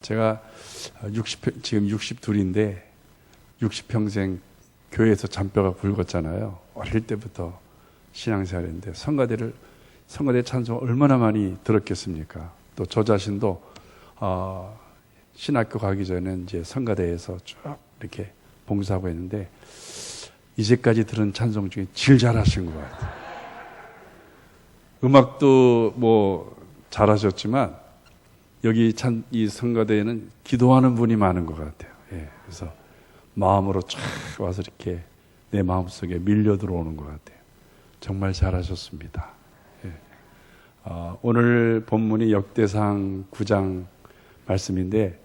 제가 지금 62인데 60평생 교회에서 잔뼈가 굵었잖아요. 어릴 때부터 신앙생활했는데 성가대 찬송 얼마나 많이 들었겠습니까? 또 저 자신도 신학교 가기 전에 이제 성가대에서 쭉 이렇게 봉사하고 있는데 이제까지 들은 찬송 중에 제일 잘하신 것 같아요. 음악도 뭐 잘하셨지만 여기 이 성가대에는 기도하는 분이 많은 것 같아요. 예, 그래서 마음으로 쫙 와서 이렇게 내 마음속에 밀려 들어오는 것 같아요. 정말 잘하셨습니다. 예. 오늘 본문이 역대상 9장 말씀인데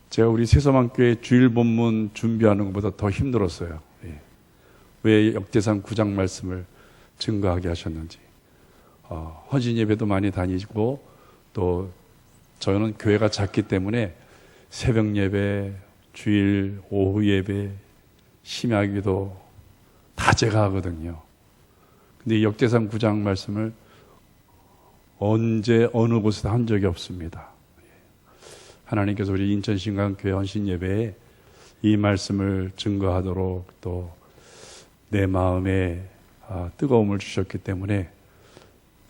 제가 우리 세서만교회 주일 본문 준비하는 것보다 더 힘들었어요. 예. 왜 역대상 9장 말씀을 증거하게 하셨는지. 헌신 예배도 많이 다니고 또 저는 교회가 작기 때문에 새벽 예배, 주일 오후 예배, 심야기도 다 제가 하거든요. 근데 역대상 9장 말씀을 언제 어느 곳에서 한 적이 없습니다. 하나님께서 우리 인천신강교회 헌신 예배에 이 말씀을 증거하도록 또 내 마음에 뜨거움을 주셨기 때문에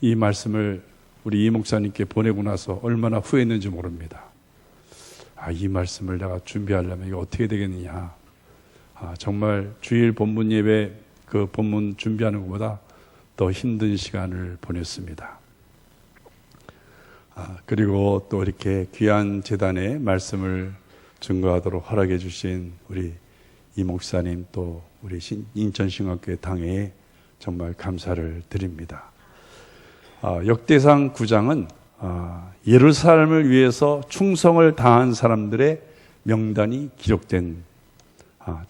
이 말씀을 우리 이 목사님께 보내고 나서 얼마나 후회했는지 모릅니다. 이 말씀을 내가 준비하려면 이거 어떻게 되겠느냐. 정말 주일 본문 예배 그 본문 준비하는 것보다 더 힘든 시간을 보냈습니다. 그리고 또 이렇게 귀한 재단에 말씀을 증거하도록 허락해 주신 우리 이 목사님 또 우리 인천신학교회 당회에 정말 감사를 드립니다. 역대상 9장은 예루살렘을 위해서 충성을 다한 사람들의 명단이 기록된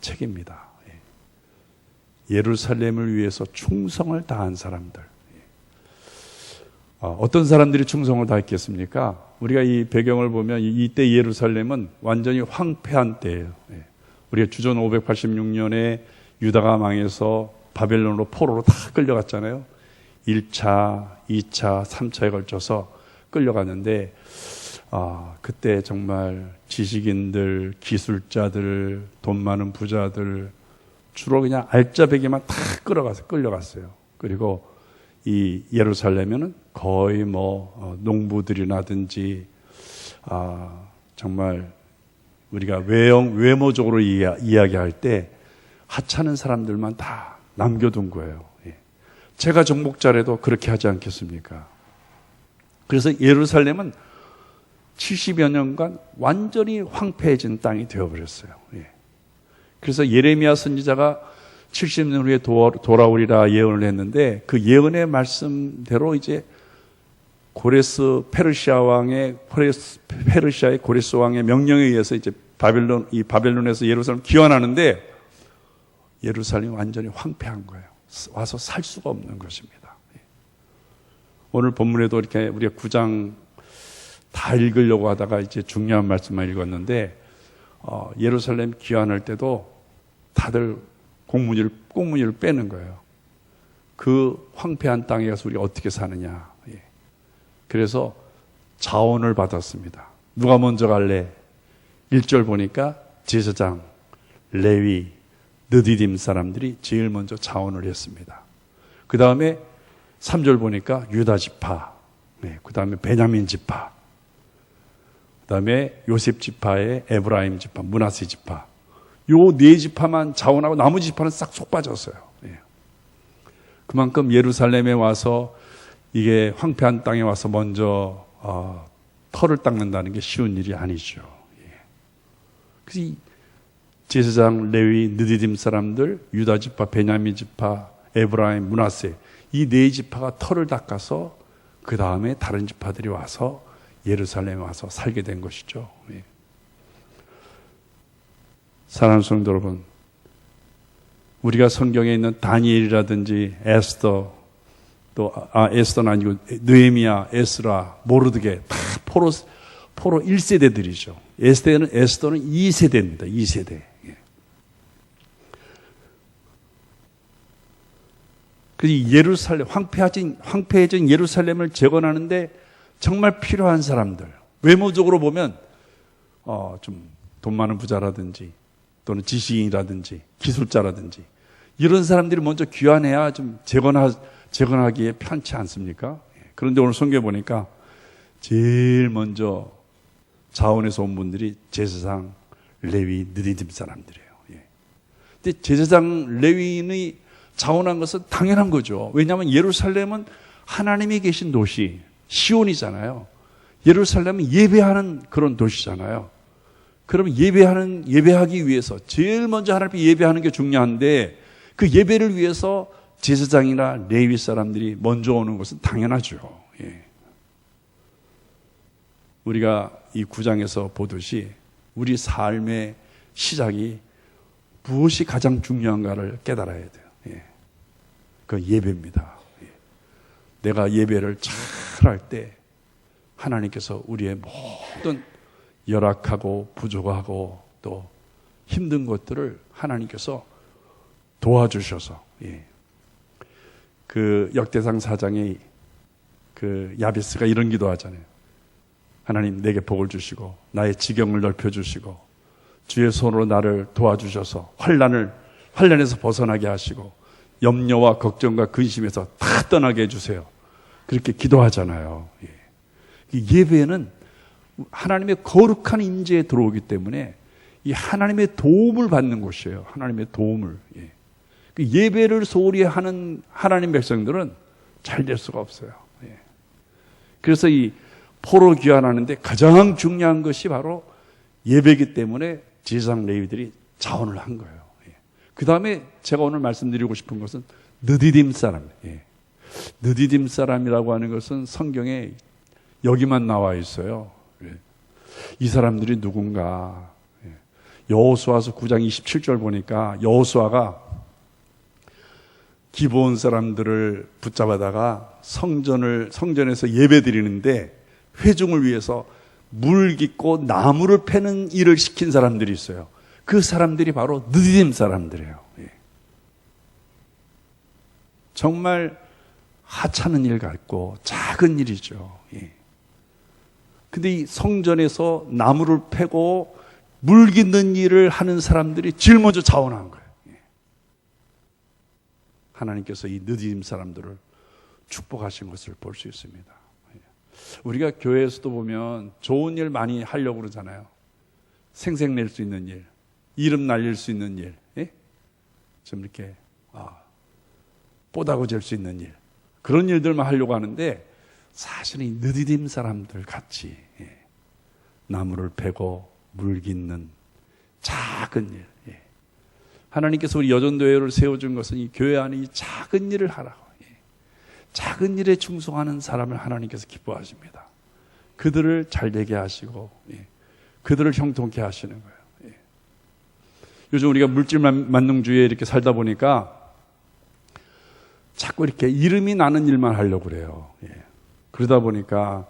책입니다. 예루살렘을 위해서 충성을 다한 사람들. 어떤 사람들이 충성을 다했겠습니까? 우리가 이 배경을 보면 이때 예루살렘은 완전히 황폐한 때예요. 우리가 주전 586년에 유다가 망해서 바벨론으로 포로로 다 끌려갔잖아요. 1차, 2차, 3차에 걸쳐서 끌려갔는데 그때 정말 지식인들, 기술자들, 돈 많은 부자들 주로 그냥 알짜배기만 다 끌려갔어요. 그리고 이 예루살렘에는 거의 농부들이라든지 정말 우리가 외모적으로 이야기할 때 하찮은 사람들만 다 남겨둔 거예요. 제가 정복자라도 그렇게 하지 않겠습니까? 그래서 예루살렘은 70여 년간 완전히 황폐해진 땅이 되어버렸어요. 그래서 예레미야 선지자가 70년 후에 돌아오리라 예언을 했는데 그 예언의 말씀대로 이제 페르시아의 고레스 왕의 명령에 의해서 이제 바벨론에서 예루살렘 귀환하는데 예루살렘이 완전히 황폐한 거예요. 와서 살 수가 없는 것입니다. 오늘 본문에도 이렇게 우리가 9장 다 읽으려고 하다가 이제 중요한 말씀만 읽었는데 예루살렘 귀환할 때도 다들 꽁무니를 빼는 거예요. 그 황폐한 땅에 가서 우리가 어떻게 사느냐. 그래서 자원을 받았습니다. 누가 먼저 갈래? 1절 보니까 제사장, 레위, 느디딤 사람들이 제일 먼저 자원을 했습니다. 그 다음에 3절 보니까 유다 지파, 그 다음에 베냐민 지파, 그 다음에 요셉 지파의 에브라임 지파, 므낫세 지파, 요 네 지파만 자원하고 나머지 지파는 싹 속 빠졌어요. 그만큼 예루살렘에 와서 이게 황폐한 땅에 와서 먼저 털을 닦는다는 게 쉬운 일이 아니죠. 그래서 이 제사장, 레위, 느디딤 사람들, 유다 지파, 베냐민 지파, 에브라임, 므낫세 이 네 지파가 털을 닦아서 그 다음에 다른 지파들이 와서 예루살렘에 와서 살게 된 것이죠. 사랑하는 성도 여러분, 우리가 성경에 있는 다니엘이라든지 에스더, 또 에스더는 아니고 느헤미야, 에스라, 모르드게 다 포로 1세대들이죠. 에스더는 2세대입니다. 2세대. 그래서 예루살렘 황폐해진 예루살렘을 재건하는데 정말 필요한 사람들, 외모적으로 보면 좀 돈 많은 부자라든지 또는 지식인이라든지 기술자라든지 이런 사람들이 먼저 귀환해야 좀 재건하기에 편치 않습니까? 그런데 오늘 성경에 보니까 제일 먼저 자원에서 온 분들이 제사장, 레위, 느디딤 사람들이에요. 근데 제사장, 레위인이 자원한 것은 당연한 거죠. 왜냐하면 예루살렘은 하나님이 계신 도시, 시온이잖아요. 예루살렘은 예배하는 그런 도시잖아요. 그러면 예배하기 위해서 제일 먼저 하나님 앞에 예배하는 게 중요한데 그 예배를 위해서 제사장이나 레위 사람들이 먼저 오는 것은 당연하죠. 우리가 이 9장에서 보듯이 우리 삶의 시작이 무엇이 가장 중요한가를 깨달아야 돼요. 그 예배입니다. 내가 예배를 잘 할 때 하나님께서 우리의 모든 열악하고 부족하고 또 힘든 것들을 하나님께서 도와주셔서 그 역대상 4장에 그 야베스가 이런 기도하잖아요. 하나님 내게 복을 주시고 나의 지경을 넓혀주시고 주의 손으로 나를 도와주셔서 환난에서 벗어나게 하시고 염려와 걱정과 근심에서 다 떠나게 해주세요. 그렇게 기도하잖아요. 예배는 하나님의 거룩한 임재에 들어오기 때문에 이 하나님의 도움을 받는 곳이에요. 하나님의 도움을. 그 예배를 소홀히 하는 하나님 백성들은 잘 될 수가 없어요. 그래서 이 포로 귀환하는데 가장 중요한 것이 바로 예배이기 때문에 제사장 레위들이 자원을 한 거예요. 그 다음에 제가 오늘 말씀드리고 싶은 것은 느디딤 사람. 느디딤 사람이라고 하는 것은 성경에 여기만 나와 있어요. 이 사람들이 누군가. 여호수아서 9장 27절 보니까 여호수아가 기브온 사람들을 붙잡아다가 성전에서 예배드리는데 회중을 위해서 물 깃고 나무를 패는 일을 시킨 사람들이 있어요. 그 사람들이 바로 느디딤 사람들이에요. 정말 하찮은 일 같고 작은 일이죠. 근데 이 성전에서 나무를 패고 물 깃는 일을 하는 사람들이 제일 먼저 자원한 거예요. 하나님께서 이 느디딤 사람들을 축복하신 것을 볼 수 있습니다. 우리가 교회에서도 보면 좋은 일 많이 하려고 그러잖아요. 생색낼 수 있는 일, 이름 날릴 수 있는 일, 좀 이렇게 뽀다구질 수 있는 일, 그런 일들만 하려고 하는데 사실은 이 느디딤 사람들 같이 나무를 패고 물 깃는 작은 일. 하나님께서 우리 여전도회를 세워준 것은 이 교회 안에 이 작은 일을 하라고. 작은 일에 충성하는 사람을 하나님께서 기뻐하십니다. 그들을 잘되게 하시고 그들을 형통케 하시는 거예요. 요즘 우리가 물질 만능주의에 이렇게 살다 보니까 자꾸 이렇게 이름이 나는 일만 하려고 그래요. 그러다 보니까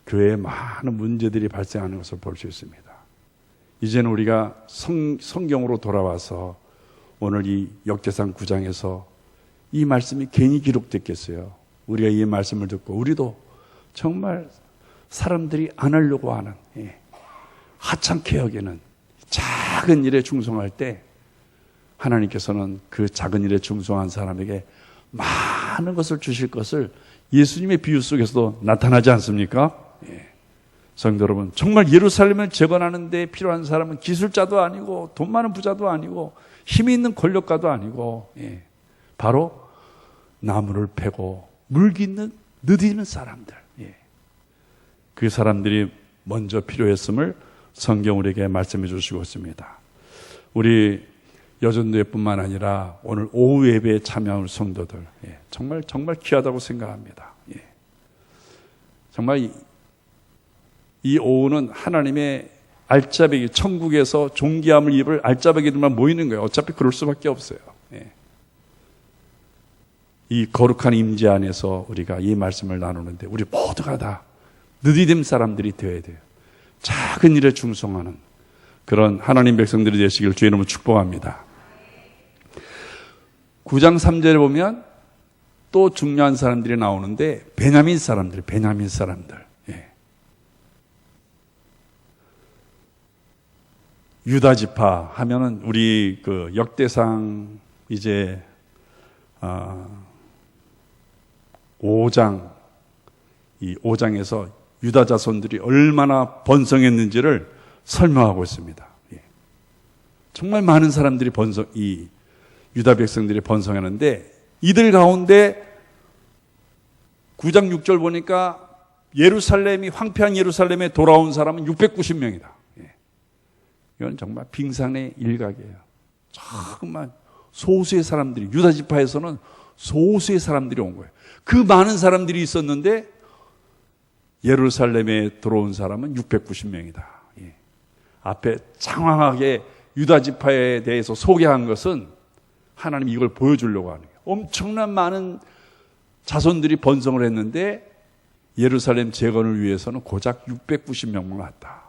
교회에 많은 문제들이 발생하는 것을 볼 수 있습니다. 이제는 우리가 성경으로 돌아와서 오늘 이 역대상 9장에서 이 말씀이 괜히 기록됐겠어요. 우리가 이 말씀을 듣고 우리도 정말 사람들이 안 하려고 하는 하찮게 여기는 작은 일에 충성할 때 하나님께서는 그 작은 일에 충성한 사람에게 많은 것을 주실 것을 예수님의 비유 속에서도 나타나지 않습니까? 성도 여러분, 정말 예루살렘을 재건하는 데 필요한 사람은 기술자도 아니고 돈 많은 부자도 아니고 힘이 있는 권력가도 아니고 바로 나무를 패고 물 깃는 느디는 사람들. 그 사람들이 먼저 필요했음을 성경 우리에게 말씀해 주시고 있습니다. 우리 여전도회뿐만 아니라 오늘 오후 예배에 참여할 성도들 정말 귀하다고 생각합니다. 정말 이 오후는 하나님의 알짜배기, 천국에서 존귀함을 입을 알짜배기들만 모이는 거예요. 어차피 그럴 수밖에 없어요. 이 거룩한 임재 안에서 우리가 이 말씀을 나누는데 우리 모두가 다 느디딤 사람들이 되어야 돼요. 작은 일에 충성하는 그런 하나님 백성들이 되시길 주의 이름으로 축복합니다. 9장 3절에 보면 또 중요한 사람들이 나오는데 베냐민 사람들. 유다 지파 하면은 우리 그 역대상 이제 5장, 이 5장에서 유다 자손들이 얼마나 번성했는지를 설명하고 있습니다. 예. 정말 많은 사람들이 이 유다 백성들이 번성하는데, 이들 가운데 9장 6절 보니까 예루살렘이, 황폐한 예루살렘에 돌아온 사람은 690명이다. 예. 이건 정말 빙산의 일각이에요. 정말 소수의 사람들이, 유다 지파에서는 소수의 사람들이 온 거예요. 그 많은 사람들이 있었는데 예루살렘에 들어온 사람은 690명이다. 예. 앞에 장황하게 유다 지파에 대해서 소개한 것은 하나님 이걸 보여주려고 하는 거예요. 엄청난 많은 자손들이 번성을 했는데 예루살렘 재건을 위해서는 고작 690명만 왔다.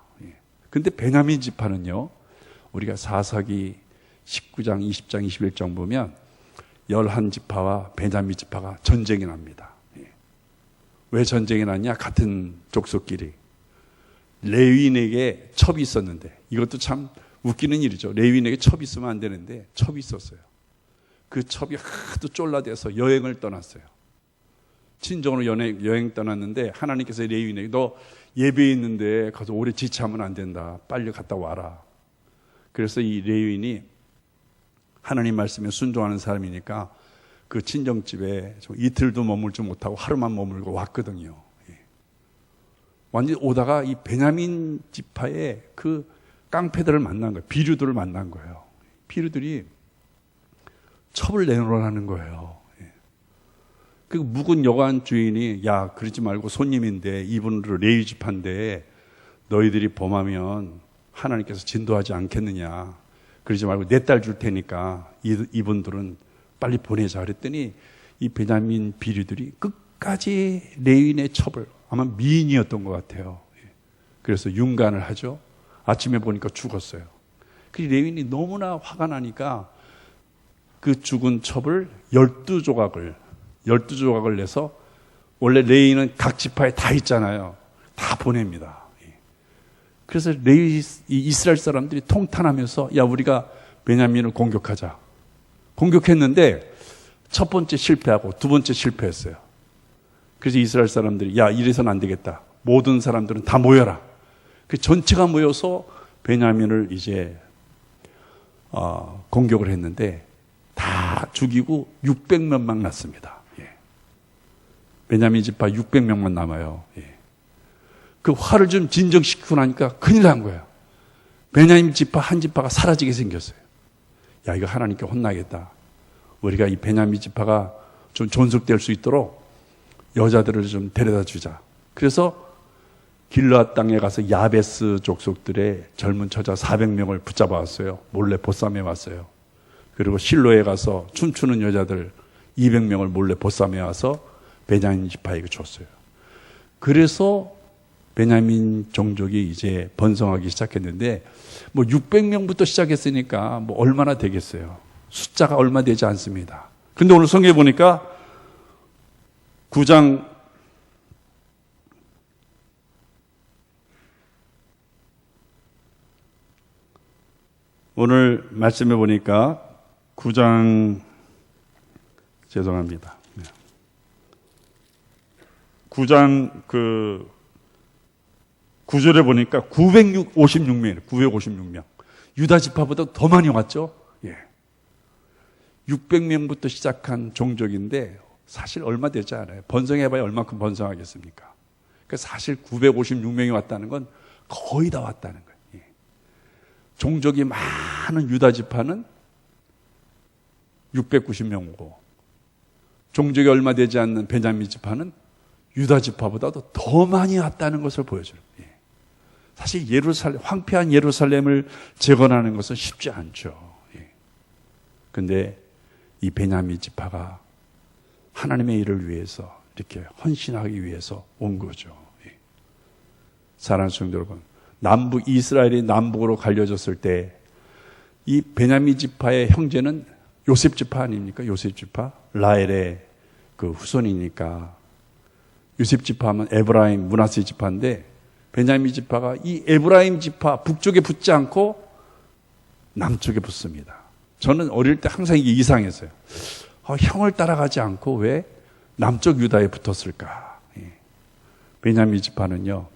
그런데 베냐민 지파는요, 우리가 사사기 19장, 20장, 21장 보면 11지파와 베냐민 지파가 전쟁이 납니다. 왜 전쟁이 났냐? 같은 족속끼리. 레위인에게 첩이 있었는데, 이것도 참 웃기는 일이죠. 레위인에게 첩이 있으면 안 되는데 첩이 있었어요. 그 첩이 하도 쫄라대서 여행을 떠났어요. 친정으로 여행 떠났는데 하나님께서 레위인에게 너 예배에 있는데 가서 오래 지체하면 안 된다. 빨리 갔다 와라. 그래서 이 레위인이 하나님 말씀에 순종하는 사람이니까 그 친정집에 이틀도 머물지 못하고 하루만 머물고 왔거든요. 완전히 오다가 이 베냐민 지파의 그 깡패들을 만난 거예요. 비류들을 만난 거예요. 비류들이 첩을 내놓으라는 거예요. 그 묵은 여관 주인이, 야, 그러지 말고 손님인데, 이분들 레위 지파인데 너희들이 범하면 하나님께서 진도하지 않겠느냐. 그러지 말고 내 딸 줄 테니까 이분들은 빨리 보내자. 그랬더니 이 베냐민 비류들이 끝까지 레위인의 첩을, 아마 미인이었던 것 같아요. 그래서 윤관을 하죠. 아침에 보니까 죽었어요. 그 레위인이 너무나 화가 나니까 그 죽은 첩을 12조각을 내서, 원래 레위인은 각 지파에 다 있잖아요. 다 보냅니다. 그래서 이스라엘 사람들이 통탄하면서, 야, 우리가 베냐민을 공격하자. 공격했는데 첫 번째 실패하고 두 번째 실패했어요. 그래서 이스라엘 사람들이, 야, 이래서는 안 되겠다. 모든 사람들은 다 모여라. 그 전체가 모여서 베냐민을 이제 공격을 했는데 다 죽이고 600명만 났습니다. 베냐민 지파 600명만 남아요. 그 화를 좀 진정시키고 나니까 큰일 난 거예요. 베냐민 지파 한 지파가 사라지게 생겼어요. 야, 이거 하나님께 혼나겠다. 우리가 이 베냐민 지파가 좀 존속될 수 있도록 여자들을 좀 데려다 주자. 그래서 길르앗 땅에 가서 야베스 족속들의 젊은 처자 400명을 붙잡아 왔어요. 몰래 보쌈해 왔어요. 그리고 실로에 가서 춤추는 여자들 200명을 몰래 보쌈해 와서 베냐민 지파에게 줬어요. 그래서 베냐민 종족이 이제 번성하기 시작했는데, 뭐 600명부터 시작했으니까 뭐 얼마나 되겠어요. 숫자가 얼마 되지 않습니다. 근데 오늘 성경에 보니까 9장 오늘 말씀해 보니까 9장 죄송합니다. 9장 그 9절에 보니까 956명이에요. 956명. 유다 지파보다 더 많이 왔죠. 600명부터 시작한 종족인데 사실 얼마 되지 않아요. 번성해봐야 얼마큼 번성하겠습니까? 그러니까 사실 956명이 왔다는 건 거의 다 왔다는 거예요. 종족이 많은 유다 지파는 690명이고 종족이 얼마 되지 않는 베냐민 지파는 유다 지파보다도 더 많이 왔다는 것을 보여줘요. 사실 황폐한 예루살렘을 재건하는 것은 쉽지 않죠. 그런데 이 베냐민 지파가 하나님의 일을 위해서 이렇게 헌신하기 위해서 온 거죠. 사랑하는 성도 여러분, 이스라엘이 남북으로 갈려졌을 때 이 베냐민 지파의 형제는 요셉 지파 아닙니까? 요셉 지파, 라헬의 그 후손이니까. 요셉 지파하면 에브라임, 므낫세 지파인데 베냐민 지파가 이 에브라임 지파 북쪽에 붙지 않고 남쪽에 붙습니다. 저는 어릴 때 항상 이게 이상했어요. 형을 따라가지 않고 왜 남쪽 유다에 붙었을까? 베냐민 지파는요,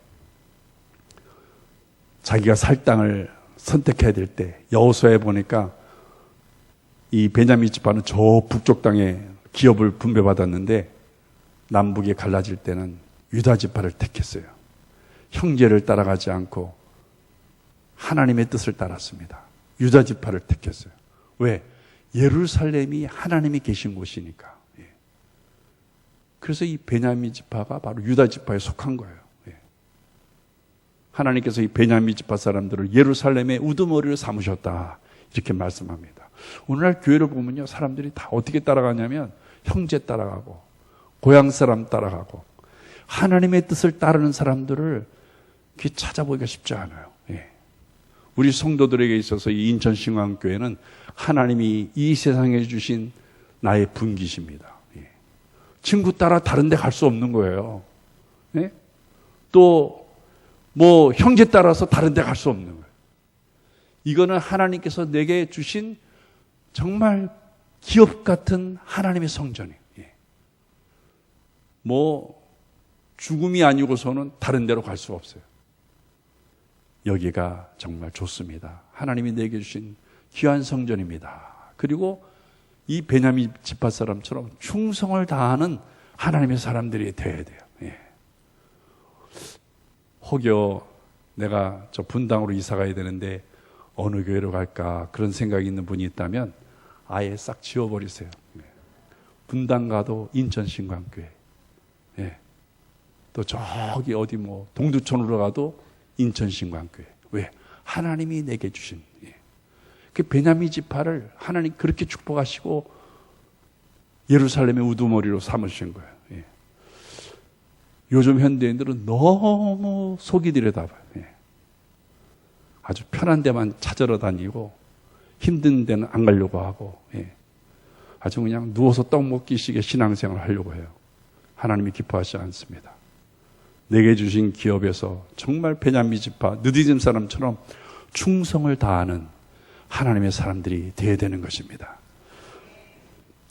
자기가 살 땅을 선택해야 될 때 여호수아에 보니까 이 베냐민 지파는 저 북쪽 땅에 기업을 분배받았는데 남북이 갈라질 때는 유다 지파를 택했어요. 형제를 따라가지 않고 하나님의 뜻을 따랐습니다. 유다 지파를 택했어요. 왜? 예루살렘이 하나님이 계신 곳이니까. 그래서 이 베냐민 지파가 바로 유다 지파에 속한 거예요. 하나님께서 이 베냐민 지파 사람들을 예루살렘의 우두머리를 삼으셨다, 이렇게 말씀합니다. 오늘날 교회를 보면요, 사람들이 다 어떻게 따라가냐면 형제 따라가고 고향 사람 따라가고 하나님의 뜻을 따르는 사람들을 이렇게 찾아보기가 쉽지 않아요. 우리 성도들에게 있어서 이 인천신광교회는 하나님이 이 세상에 주신 나의 분기십니다. 친구 따라 다른 데 갈 수 없는 거예요. 또 뭐 형제 따라서 다른 데 갈 수 없는 거예요. 이거는 하나님께서 내게 주신 정말 기업 같은 하나님의 성전이에요. 뭐 죽음이 아니고서는 다른 데로 갈 수 없어요. 여기가 정말 좋습니다. 하나님이 내게 주신 귀한 성전입니다. 그리고 이 베냐민 지파 사람처럼 충성을 다하는 하나님의 사람들이 되어야 돼요. 혹여 내가 저 분당으로 이사 가야 되는데 어느 교회로 갈까 그런 생각이 있는 분이 있다면 아예 싹 지워버리세요. 분당 가도 인천신광교회, 또 저기 어디 뭐 동두천으로 가도 인천신광교회. 왜? 하나님이 내게 주신, 그 베냐민 지파를 하나님 그렇게 축복하시고 예루살렘의 우두머리로 삼으신 거예요. 요즘 현대인들은 너무 속이 들여다봐요. 아주 편한 데만 찾으러 다니고 힘든 데는 안 가려고 하고, 아주 그냥 누워서 떡 먹기식의 신앙생활을 하려고 해요. 하나님이 기뻐하지 않습니다. 내게 주신 기업에서 정말 베냐민 지파 느디즘 사람처럼 충성을 다하는 하나님의 사람들이 되어야 되는 것입니다.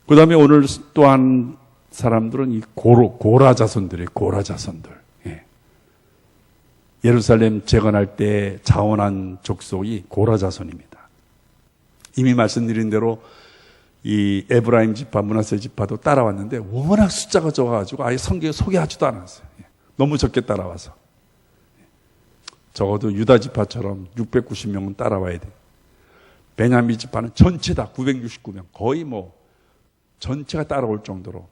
그 다음에 오늘 또한 사람들은 이 고라 자손들이에요. 고라 자손들. 예루살렘 재건할 때 자원한 족속이 고라 자손입니다. 이미 말씀드린 대로 이 에브라임 지파, 므낫세 지파도 따라왔는데 워낙 숫자가 적어가지고 아예 성경에 소개하지도 않았어요. 너무 적게 따라와서. 적어도 유다 지파처럼 690명은 따라와야 돼요. 베냐민 지파는 전체 다 969명, 거의 뭐 전체가 따라올 정도로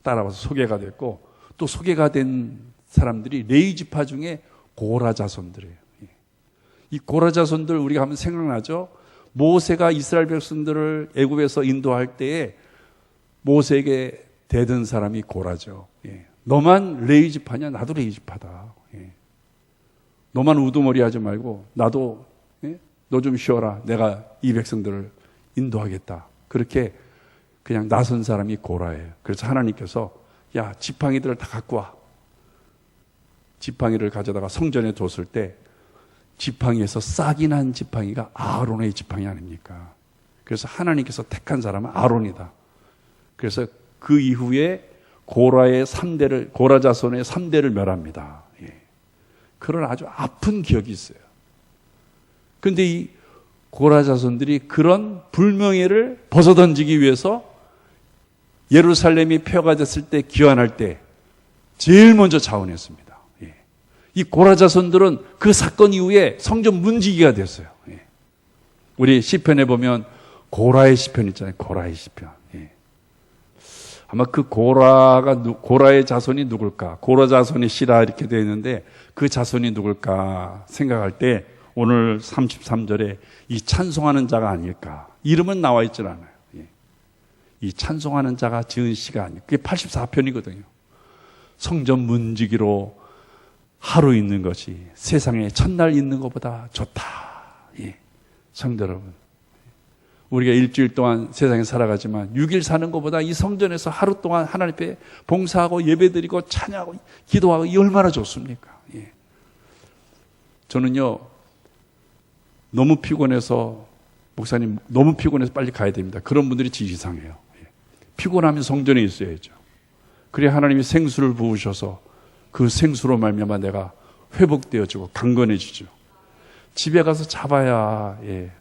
따라와서 소개가 됐고, 또 소개가 된 사람들이 레위 지파 중에 고라 자손들이에요. 이 고라 자손들 우리가 하면 생각나죠? 모세가 이스라엘 백성들을 애굽에서 인도할 때에 모세에게 대든 사람이 고라죠. 너만 레위 지파냐? 나도 레위 지파다. 너만 우두머리 하지 말고 나도 너 좀 쉬어라. 내가 이 백성들을 인도하겠다. 그렇게 그냥 나선 사람이 고라예요. 그래서 하나님께서 야, 지팡이들을 다 갖고 와. 지팡이를 가져다가 성전에 뒀을 때 지팡이에서 싹이 난 지팡이가 아론의 지팡이 아닙니까? 그래서 하나님께서 택한 사람은 아론이다. 그래서 그 이후에 고라 자손의 3대를 멸합니다. 그런 아주 아픈 기억이 있어요. 그런데 이 고라 자손들이 그런 불명예를 벗어던지기 위해서 예루살렘이 폐허가 됐을 때, 기환할 때 제일 먼저 자원했습니다. 이 고라 자손들은 그 사건 이후에 성전 문지기가 됐어요. 우리 시편에 보면 고라의 시편 있잖아요. 고라의 시편. 아마 그 고라의 자손이 누굴까? 고라 자손이 시라 이렇게 되어 있는데 그 자손이 누굴까 생각할 때 오늘 33절에 이 찬송하는 자가 아닐까? 이름은 나와 있질 않아요. 이 찬송하는 자가 지은 시가 아니에요. 그게 84편이거든요. 성전 문지기로 하루 있는 것이 세상에 첫날 있는 것보다 좋다. 성도 여러분, 우리가 일주일 동안 세상에 살아가지만 6일 사는 것보다 이 성전에서 하루 동안 하나님 앞에 봉사하고 예배드리고 찬양하고 기도하고 이 얼마나 좋습니까? 저는요, 너무 피곤해서 목사님 너무 피곤해서 빨리 가야 됩니다. 그런 분들이 지시상해요. 피곤하면 성전에 있어야죠. 그래야 하나님이 생수를 부으셔서 그 생수로 말미암아 내가 회복되어지고 강건해지죠. 집에 가서 잡아야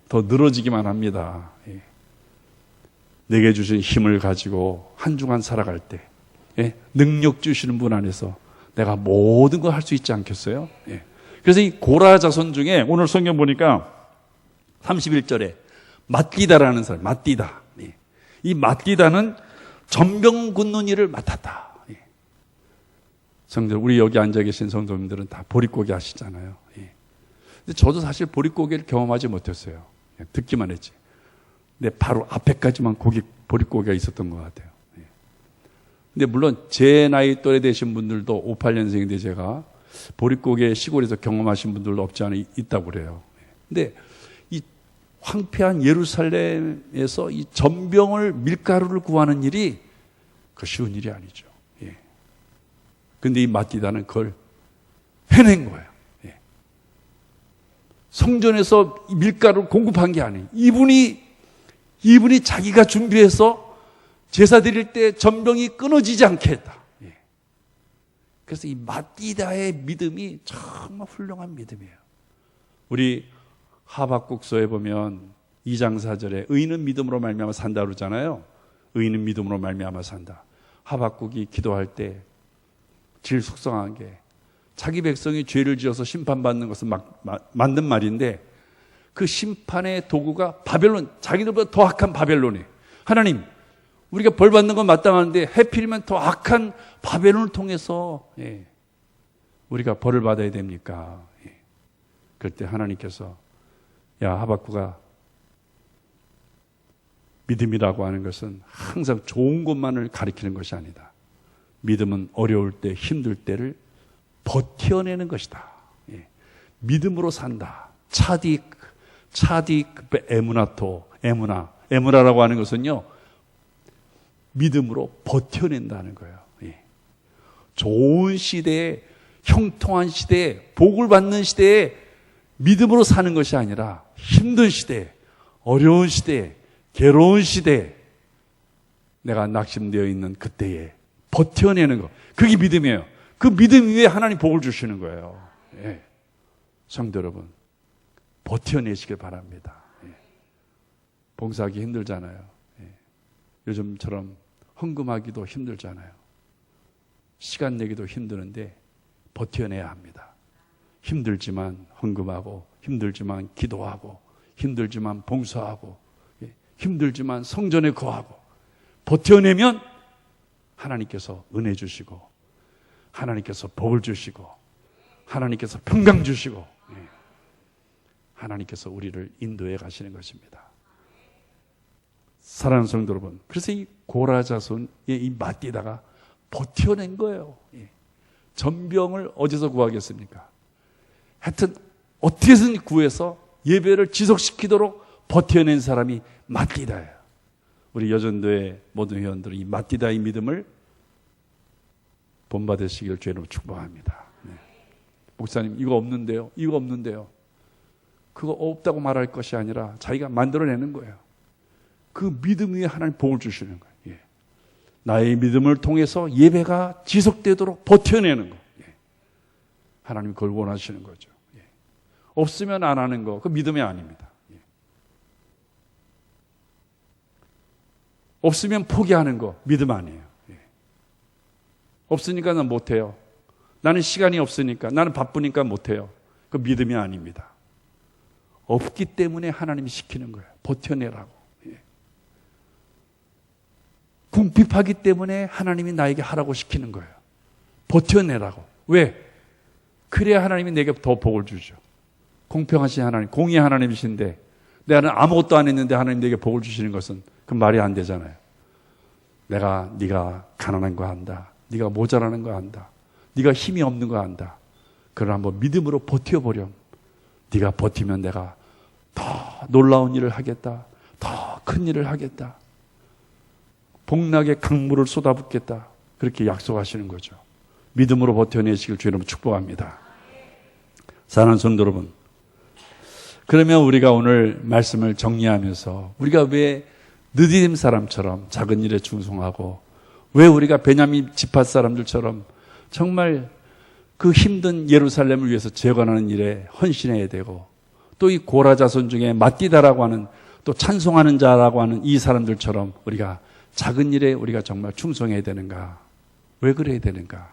더 늘어지기만 합니다. 내게 주신 힘을 가지고 한 주간 살아갈 때 능력 주시는 분 안에서 내가 모든 걸 할 수 있지 않겠어요? 그래서 이 고라 자손 중에 오늘 성경 보니까 31절에 맞디다라는 사람, 맞디다. 이 맞디다는 전병 굳는 일을 맡았다. 성도, 우리 여기 앉아 계신 성도님들은 다 보릿고개 하시잖아요. 근데 저도 사실 보릿고개를 경험하지 못했어요. 그냥 듣기만 했지. 근데 바로 앞에까지만 보릿고개가 있었던 것 같아요. 근데 물론 제 나이 또래 되신 분들도 58년생인데 제가 보릿고개 시골에서 경험하신 분들도 없지 않아 있다고 그래요. 근데 이 황폐한 예루살렘에서 이 전병을 밀가루를 구하는 일이 그 쉬운 일이 아니죠. 근데 이 맞디다는 그걸 해낸 거예요. 성전에서 밀가루를 공급한 게 아니에요. 이분이 자기가 준비해서 제사 드릴 때 전병이 끊어지지 않게 했다. 그래서 이 맞디다의 믿음이 정말 훌륭한 믿음이에요. 우리 하박국서에 보면 2장 4절에 의인은 믿음으로 말미암아 산다 그러잖아요. 의인은 믿음으로 말미암아 산다. 하박국이 기도할 때 제일 속상한 게 자기 백성이 죄를 지어서 심판받는 것은 맞는 말인데 그 심판의 도구가 바벨론, 자기들보다 더 악한 바벨론이에요. 하나님, 우리가 벌 받는 건 마땅한데 해필이면 더 악한 바벨론을 통해서 우리가 벌을 받아야 됩니까? 그럴 때 하나님께서 야 하박국아, 믿음이라고 하는 것은 항상 좋은 것만을 가리키는 것이 아니다. 믿음은 어려울 때, 힘들 때를 버텨내는 것이다. 믿음으로 산다. 차딕 에무나토, 에무나라고 하는 것은요, 믿음으로 버텨낸다는 거예요. 좋은 시대에, 형통한 시대에, 복을 받는 시대에 믿음으로 사는 것이 아니라 힘든 시대에, 어려운 시대에, 괴로운 시대에 내가 낙심되어 있는 그때에 버텨내는 것. 그게 믿음이에요. 그 믿음 위에 하나님 복을 주시는 거예요. 성도 여러분, 버텨내시길 바랍니다. 봉사하기 힘들잖아요. 요즘처럼 헌금하기도 힘들잖아요. 시간 내기도 힘드는데 버텨내야 합니다. 힘들지만 헌금하고, 힘들지만 기도하고, 힘들지만 봉사하고, 힘들지만 성전에 거하고, 버텨내면 하나님께서 은혜 주시고, 하나님께서 복을 주시고, 하나님께서 평강 주시고, 하나님께서 우리를 인도해 가시는 것입니다. 사랑하는 성도 여러분, 그래서 이 고라 자손의 이 맞디다가 버텨낸 거예요. 전병을 어디서 구하겠습니까? 하여튼 어떻게든 구해서 예배를 지속시키도록 버텨낸 사람이 맞디다예요. 우리 여전도의 모든 회원들은 이 맞디다의 믿음을 본받으시길 주의로 축복합니다. 목사님, 이거 없는데요. 이거 없는데요. 그거 없다고 말할 것이 아니라 자기가 만들어내는 거예요. 그 믿음 위에 하나님 복을 주시는 거예요. 나의 믿음을 통해서 예배가 지속되도록 버텨내는 거. 하나님 그걸 원하시는 거죠. 없으면 안 하는 거, 그 믿음이 아닙니다. 없으면 포기하는 거, 믿음 아니에요. 없으니까 난 못해요. 나는 시간이 없으니까, 나는 바쁘니까 못해요. 그 믿음이 아닙니다. 없기 때문에 하나님이 시키는 거예요. 버텨내라고. 궁핍하기 때문에 하나님이 나에게 하라고 시키는 거예요. 버텨내라고. 왜? 그래야 하나님이 내게 더 복을 주죠. 공평하신 하나님, 공의의 하나님이신데 내가 아무것도 안 했는데 하나님 내게 복을 주시는 것은 그 말이 안 되잖아요. 네가 가난한 거 안다. 네가 모자라는 거 안다. 네가 힘이 없는 거 안다. 그걸 한번 믿음으로 버텨보렴. 네가 버티면 내가 더 놀라운 일을 하겠다. 더 큰 일을 하겠다. 복락의 강물을 쏟아붓겠다. 그렇게 약속하시는 거죠. 믿음으로 버텨내시길 주의 이름으로 축복합니다. 사랑하는 성도 여러분, 그러면 우리가 오늘 말씀을 정리하면서 우리가 왜 느디딤 사람처럼 작은 일에 충성하고, 왜 우리가 베냐민 지파 사람들처럼 정말 그 힘든 예루살렘을 위해서 재건하는 일에 헌신해야 되고, 또 이 고라 자손 중에 마띠다라고 하는, 또 찬송하는 자라고 하는 이 사람들처럼 우리가 작은 일에 우리가 정말 충성해야 되는가? 왜 그래야 되는가?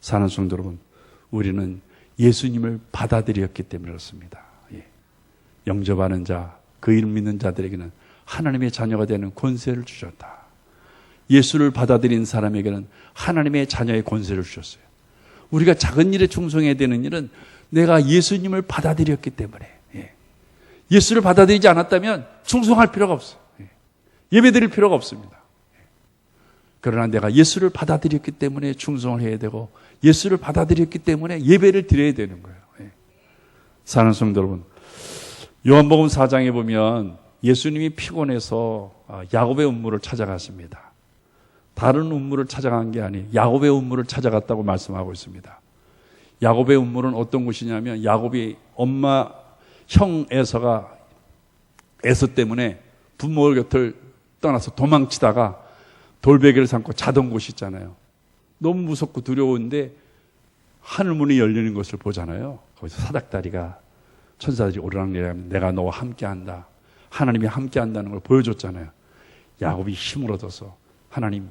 사는 성도 여러분, 우리는 예수님을 받아들였기 때문에 그렇습니다. 영접하는 자, 그 이름 믿는 자들에게는 하나님의 자녀가 되는 권세를 주셨다. 예수를 받아들인 사람에게는 하나님의 자녀의 권세를 주셨어요. 우리가 작은 일에 충성해야 되는 일은 내가 예수님을 받아들였기 때문에, 예수를 받아들이지 않았다면 충성할 필요가 없어요. 예배드릴 필요가 없습니다. 그러나 내가 예수를 받아들였기 때문에 충성을 해야 되고, 예수를 받아들였기 때문에 예배를 드려야 되는 거예요. 사는 성도 여러분, 요한복음 4장에 보면 예수님이 피곤해서 야곱의 운무를 찾아갔습니다. 다른 운무를 찾아간 게 아니에요. 야곱의 운무를 찾아갔다고 말씀하고 있습니다. 야곱의 운무는 어떤 곳이냐면, 야곱이 엄마 형 에서가 에서 때문에 부모 곁을 떠나서 도망치다가 돌베개를 삼고 자던 곳이 있잖아요. 너무 무섭고 두려운데 하늘문이 열리는 것을 보잖아요. 거기서 사닥다리가, 천사들이 오르락내리락 내가 너와 함께한다, 하나님이 함께한다는 걸 보여줬잖아요. 야곱이 힘을 얻어서 하나님,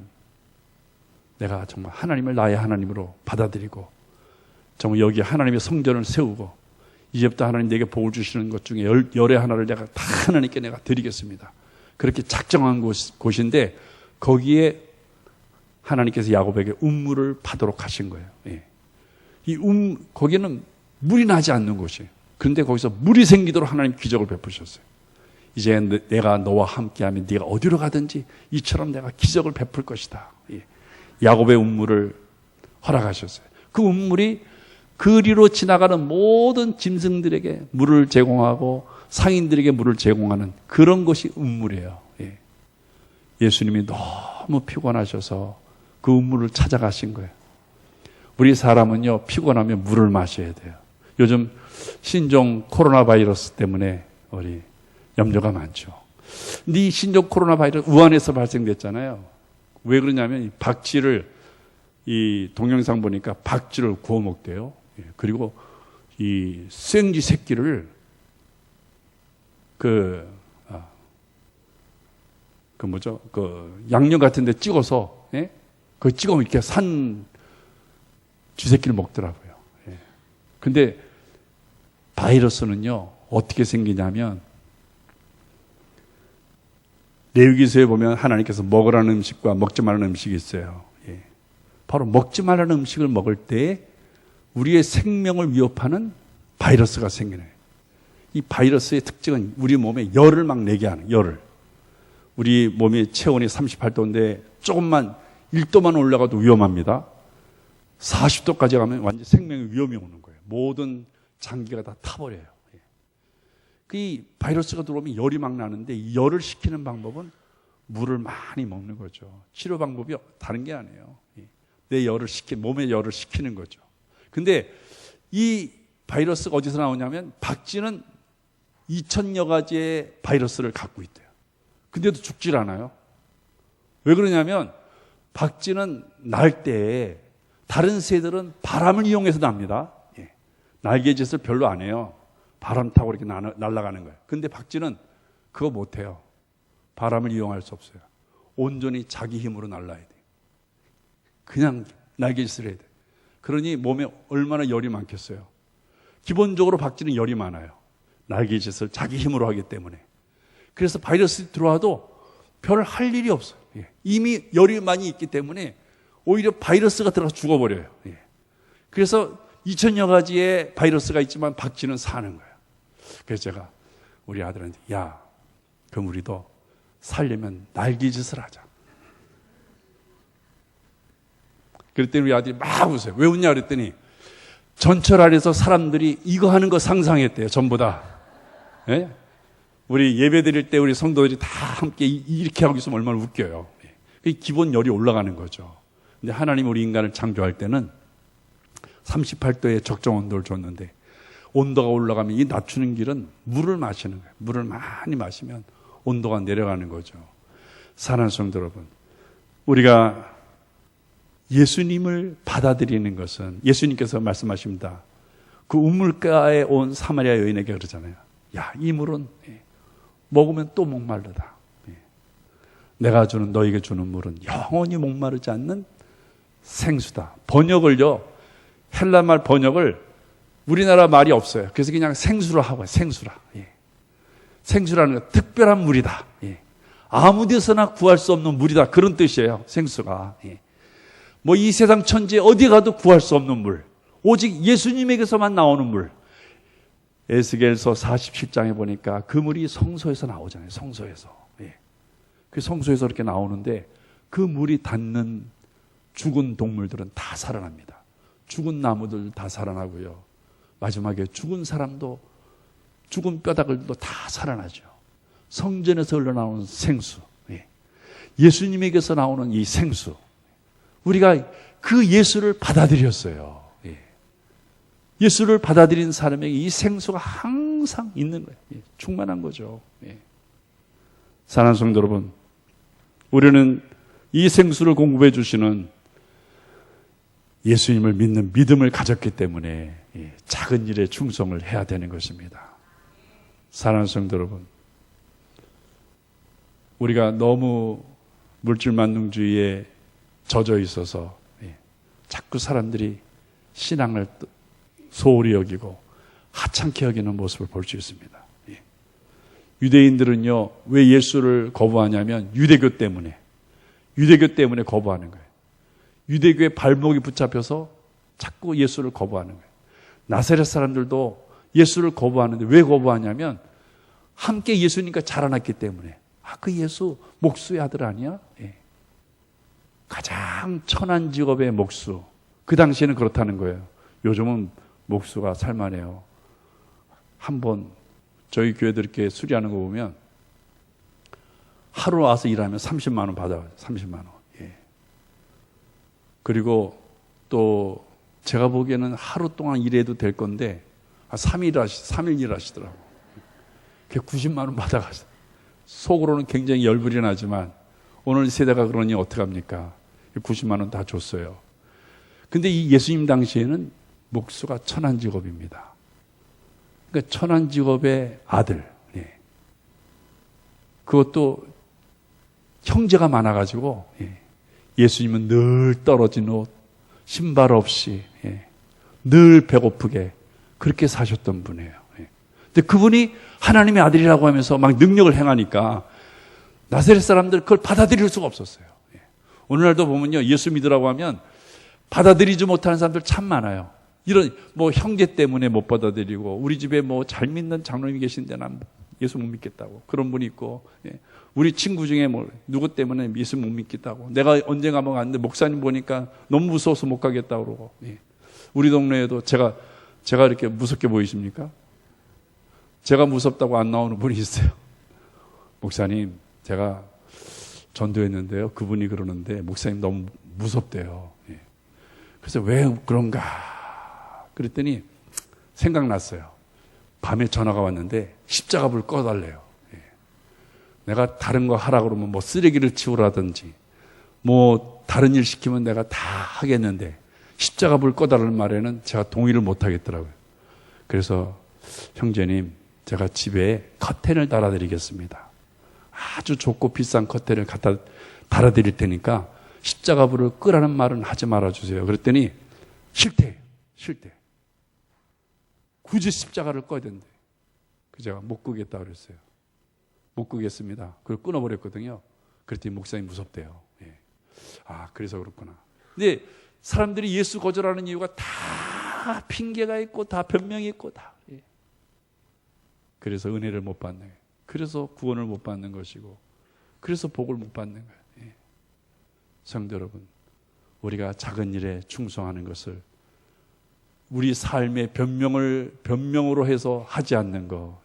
내가 정말 하나님을 나의 하나님으로 받아들이고 정말 여기 하나님의 성전을 세우고, 이제부터 하나님 내게 복을 주시는 것 중에 열의 하나를 내가 다 하나님께 내가 드리겠습니다. 그렇게 작정한 곳인데 거기에 하나님께서 야곱에게 운물을 파도록 하신 거예요. 거기는 물이 나지 않는 곳이에요. 그런데 거기서 물이 생기도록 하나님 기적을 베푸셨어요. 이제 내가 너와 함께하면 네가 어디로 가든지 이처럼 내가 기적을 베풀 것이다. 야곱의 운물을 허락하셨어요. 그 운물이 그리로 지나가는 모든 짐승들에게 물을 제공하고 상인들에게 물을 제공하는 그런 것이 운물이에요. 예수님이 너무 피곤하셔서 그 운물을 찾아가신 거예요. 우리 사람은요, 피곤하면 물을 마셔야 돼요. 요즘 신종 코로나 바이러스 때문에 우리 염려가 많죠. 근데 이 신종 코로나 바이러스 우한에서 발생됐잖아요. 왜 그러냐면 이 박쥐를, 이 동영상 보니까 박쥐를 구워 먹대요. 그리고 이 생쥐 새끼를 그 양념 같은 데 찍어서, 그 찍으면 이렇게 산 쥐새끼를 먹더라고요. 근데 바이러스는요, 어떻게 생기냐면, 레위기서에 보면 하나님께서 먹으라는 음식과 먹지 말라는 음식이 있어요. 바로 먹지 말라는 음식을 먹을 때 우리의 생명을 위협하는 바이러스가 생기네요. 이 바이러스의 특징은 우리 몸에 열을 막 내게 하는, 열을. 우리 몸의 체온이 38도인데 조금만 1도만 올라가도 위험합니다. 40도까지 가면 완전 생명의 위험이 오는 거예요. 모든 장기가 다 타버려요. 이 바이러스가 들어오면 열이 막 나는데, 이 열을 식히는 방법은 물을 많이 먹는 거죠. 치료 방법이 다른 게 아니에요. 내 열을 몸의 열을 식히는 거죠. 근데 이 바이러스가 어디서 나오냐면, 박쥐는 2000여 가지의 바이러스를 갖고 있대요. 근데도 죽질 않아요. 왜 그러냐면, 박쥐는 날 때 다른 새들은 바람을 이용해서 납니다. 날개짓을 별로 안 해요. 바람 타고 이렇게 날아가는 거예요. 근데 박쥐는 그거 못 해요. 바람을 이용할 수 없어요. 온전히 자기 힘으로 날아야 돼요. 그냥 날개짓을 해야 돼요. 그러니 몸에 얼마나 열이 많겠어요. 기본적으로 박쥐는 열이 많아요. 날개짓을 자기 힘으로 하기 때문에. 그래서 바이러스 들어와도 별 할 일이 없어요. 이미 열이 많이 있기 때문에 오히려 바이러스가 들어가서 죽어버려요. 그래서 2000여 가지의 바이러스가 있지만 박쥐는 사는 거예요. 그래서 제가 우리 아들한테, 야, 그럼 우리도 살려면 날개짓을 하자. 그랬더니 우리 아들이 막 웃어요. 왜 웃냐 그랬더니, 전철 아래서 사람들이 이거 하는 거 상상했대요. 전부 다. 우리 예배 드릴 때 우리 성도들이 다 함께 이렇게 하고 있으면 얼마나 웃겨요. 기본 열이 올라가는 거죠. 근데 하나님 우리 인간을 창조할 때는 38도의 적정 온도를 줬는데 온도가 올라가면 이 낮추는 길은 물을 마시는 거예요. 물을 많이 마시면 온도가 내려가는 거죠. 사랑하는 성도 여러분, 우리가 예수님을 받아들이는 것은 예수님께서 말씀하십니다. 그 우물가에 온 사마리아 여인에게 그러잖아요. 야, 이 물은 먹으면 또 목마르다. 내가 주는 너에게 주는 물은 영원히 목마르지 않는 생수다. 번역을요, 헬라말 번역을 우리나라 말이 없어요. 그래서 그냥 생수로 하고 생수라. 생수라는 건 특별한 물이다. 아무 데서나 구할 수 없는 물이다. 그런 뜻이에요. 생수가. 뭐 이 세상 천지에 어디 가도 구할 수 없는 물. 오직 예수님에게서만 나오는 물. 에스겔서 47장에 보니까 그 물이 성소에서 나오잖아요. 성소에서. 그 성소에서 이렇게 나오는데 그 물이 닿는 죽은 동물들은 다 살아납니다. 죽은 나무들 다 살아나고요. 마지막에 죽은 사람도, 죽은 뼈다귀들도 다 살아나죠. 성전에서 흘러나오는 생수. 예수님에게서 나오는 이 생수. 우리가 그 예수를 받아들였어요. 예수를 받아들인 사람에게 이 생수가 항상 있는 거예요. 충만한 거죠. 사랑하는 성도 여러분, 우리는 이 생수를 공급해 주시는 예수님을 믿는 믿음을 가졌기 때문에 작은 일에 충성을 해야 되는 것입니다. 사랑하는 성도 여러분, 우리가 너무 물질만능주의에 젖어 있어서 자꾸 사람들이 신앙을 소홀히 여기고 하찮게 여기는 모습을 볼 수 있습니다. 유대인들은요, 왜 예수를 거부하냐면 유대교 때문에 거부하는 거예요. 유대교의 발목이 붙잡혀서 자꾸 예수를 거부하는 거예요. 나사렛 사람들도 예수를 거부하는데 왜 거부하냐면 함께 예수님과 자라났기 때문에. 아, 그 예수 목수의 아들 아니야? 가장 천한 직업의 목수. 그 당시에는 그렇다는 거예요. 요즘은 목수가 살만해요. 한번 저희 교회들 이렇게 수리하는 거 보면 하루 와서 일하면 30만 원 받아요. 30만 원. 그리고 또 제가 보기에는 하루 동안 일해도 될 건데 3일 일하시더라고. 그게 90만 원 받아가지고 속으로는 굉장히 열불이 나지만 오늘 세대가 그러니 어떡합니까? 90만 원 다 줬어요. 근데 이 예수님 당시에는 목수가 천한 직업입니다. 그러니까 천한 직업의 아들. 그것도 형제가 많아가지고 예수님은 늘 떨어진 옷, 신발 없이 늘 배고프게 그렇게 사셨던 분이에요. 근데 그분이 하나님의 아들이라고 하면서 막 능력을 행하니까 나사렛 사람들 그걸 받아들일 수가 없었어요. 오늘날도 보면요, 예수 믿으라고 하면 받아들이지 못하는 사람들 참 많아요. 이런 뭐 형제 때문에 못 받아들이고, 우리 집에 뭐 잘 믿는 장로님이 계신데 난 예수 못 믿겠다고 그런 분이 있고, 우리 친구 중에 뭐 누구 때문에 예수 못 믿겠다고, 내가 언젠가 한번 갔는데 목사님 보니까 너무 무서워서 못 가겠다고 그러고. 우리 동네에도 제가 이렇게 무섭게 보이십니까? 제가 무섭다고 안 나오는 분이 있어요. 목사님, 제가 전도했는데요, 그분이 그러는데 목사님 너무 무섭대요. 그래서 왜 그런가 그랬더니 생각났어요. 밤에 전화가 왔는데 십자가불 꺼달래요. 내가 다른 거 하라 그러면 뭐 쓰레기를 치우라든지 뭐 다른 일 시키면 내가 다 하겠는데 십자가불 꺼달라는 말에는 제가 동의를 못 하겠더라고요. 그래서 형제님, 제가 집에 커튼을 달아드리겠습니다. 아주 좋고 비싼 커튼을 갖다 달아드릴 테니까 십자가불을 끄라는 말은 하지 말아주세요. 그랬더니 싫대. 굳이 십자가를 꺼야 된대. 제가 못 끄겠다 그랬어요. 못 끄겠습니다. 그걸 끊어버렸거든요. 그랬더니 목사님 무섭대요. 아, 그래서 그렇구나. 근데 사람들이 예수 거절하는 이유가 다 핑계가 있고 다 변명이 있고 다. 그래서 은혜를 못 받는 거예요. 그래서 구원을 못 받는 것이고, 그래서 복을 못 받는 거예요. 성도 여러분, 우리가 작은 일에 충성하는 것을 우리 삶의 변명으로 해서 하지 않는 거,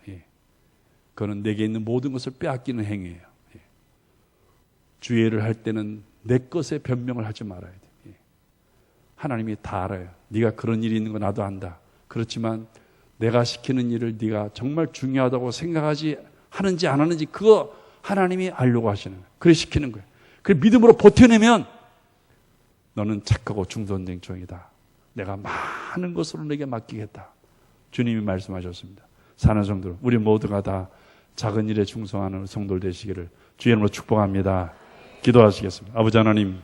그거는 내게 있는 모든 것을 빼앗기는 행위예요. 주의를 할 때는 내 것에 변명을 하지 말아야 돼. 하나님이 다 알아요. 네가 그런 일이 있는 거 나도 안다. 그렇지만 내가 시키는 일을 네가 정말 중요하다고 생각하지 하는지 안 하는지 그거 하나님이 알려고 하시는 거예요. 그래 시키는 거예요. 그래 믿음으로 버텨내면 너는 착하고 중선된 종이다. 내가 많은 것으로 내게 맡기겠다. 주님이 말씀하셨습니다. 사는 성도들, 우리 모두가 다 작은 일에 충성하는 성도들 되시기를 주의 이름으로 축복합니다. 기도하시겠습니다. 아버지 하나님,